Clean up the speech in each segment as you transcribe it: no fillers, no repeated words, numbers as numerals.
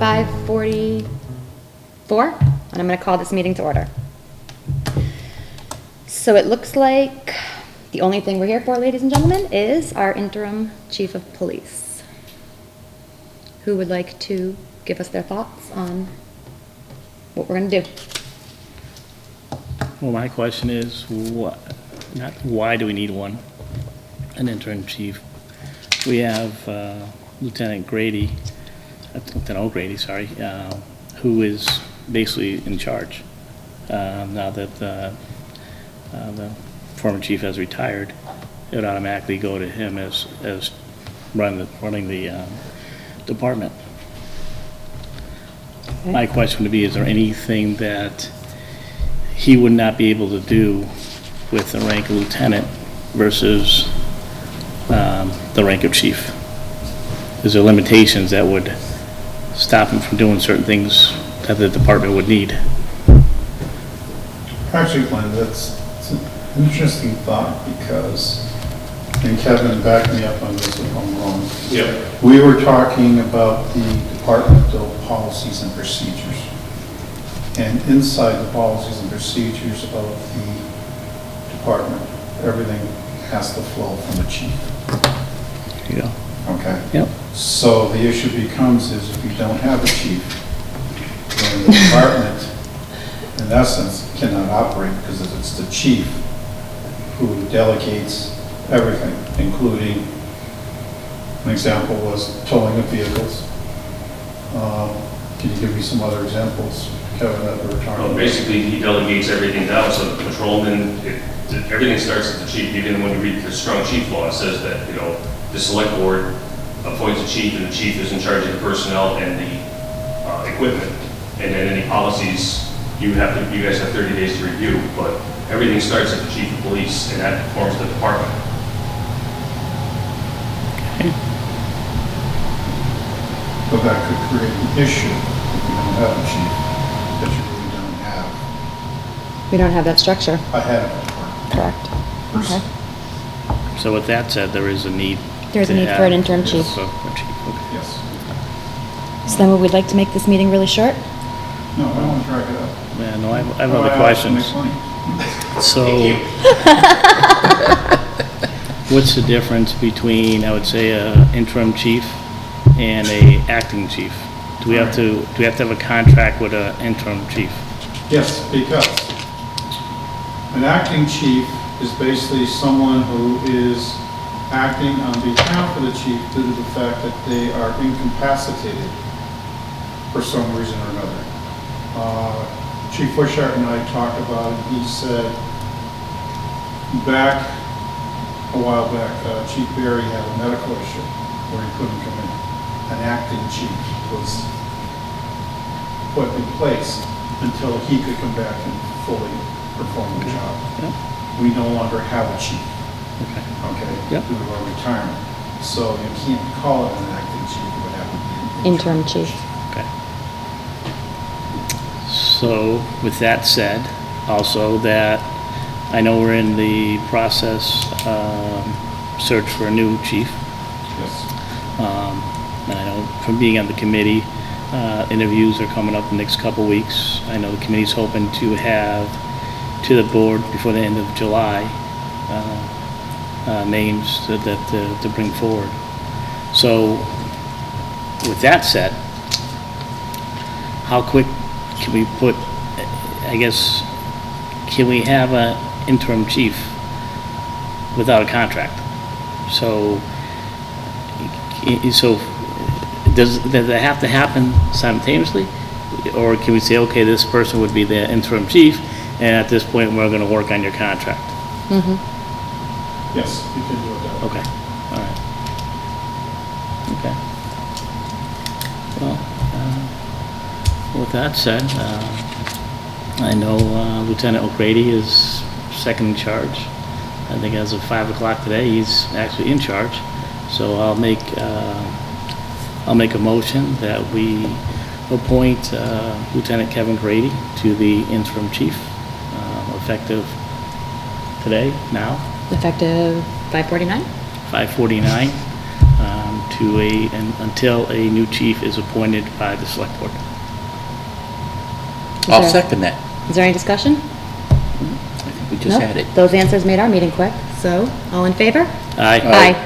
5:44, and I'm going to call this meeting to order. So it looks like the only thing we're here for, ladies and gentlemen, is our interim chief of police. Who would like to give us their thoughts on what we're going to do? Well, my question is, not why do we need an interim chief? We have Lieutenant O'Grady, who is basically in charge. Now that the former chief has retired, it would automatically go to him as running the department. Okay. My question would be, is there anything that he would not be able to do with the rank of lieutenant versus the rank of chief? Is there limitations that would stop him from doing certain things that the department would need? Actually, Glenn, it's an interesting thought because, and Kevin, back me up on this if I'm wrong. Yeah. We were talking about the departmental policies and procedures. And inside the policies and procedures of the department, everything has to flow from the chief. There you go. Okay? Yep. So the issue becomes is if you don't have a chief, then the department, in essence, cannot operate because it's the chief who delegates everything, including, an example was towing of vehicles. Can you give me some other examples, Kevin, that we were talking about? Basically, he delegates everything down, so the patrolman, everything starts at the chief. Even when you read the strong chief law, it says that, the select board appoints a chief, and the chief is in charge of the personnel and the equipment. And then any policies, you guys have 30 days to review, but everything starts at the chief of police, and that forms the department. But that could create an issue if you don't have a chief, that you really don't have We don't have that structure, a head of the department. correct? Okay. So with that said, there is a need. There's a to need have- for an interim chief. For a chief, okay. Yes. So then would we like to make this meeting really short? No, I don't want to drag it up. Yeah, no, I have Oh, other I questions. have to make money. So, what's the difference between, I would say, a interim chief and a acting chief? Do we have to have a contract with an interim chief? Yes, because an acting chief is basically someone who is acting on behalf of the chief due to the fact that they are incapacitated for some reason or another. Chief Wishart and I talked about it. He said a while back, Chief Berry had a medical issue where he couldn't come in. An acting chief was put in place until he could come back and fully perform the job. Yep. We no longer have a chief, Okay. okay, Yep. due to our retirement. So you can't call it an acting chief, it would have to be an Interim chief. Okay. So, with that said, also that I know we're in the process, search for a new chief. Yes. And I know from being on the committee, interviews are coming up in the next couple weeks. I know the committee's hoping to have to the board before the end of July, names to bring forward. So, with that said, how quick can we put, I guess, can we have an interim chief without a contract? So does that have to happen simultaneously? Or can we say, okay, this person would be the interim chief, and at this point, we're going to work on your contract? Mm-hmm. Yes, you can do it that way. Okay, all right. Okay. Well, with that said, I know Lieutenant O'Grady is second in charge. I think as of 5 o'clock today, he's actually in charge. So I'll make a motion that we appoint Lieutenant Kevin Grady to the interim chief, effective today, now, Effective 5:49? 5:49. until a new chief is appointed by the select board. I'll there- second that. Is there any discussion? I think we just Nope. had it. Those answers made our meeting quick, so, all in favor? Aye. Aye.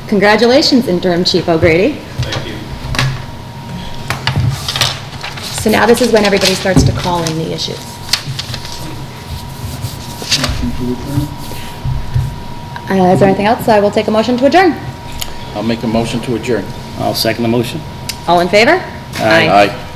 Congratulations, Interim Chief O'Grady. Thank you. So now this is when everybody starts to call in the issues. Is there anything else? I will take a motion to adjourn. I'll make a motion to adjourn. I'll second the motion. All in favor? Aye. Aye.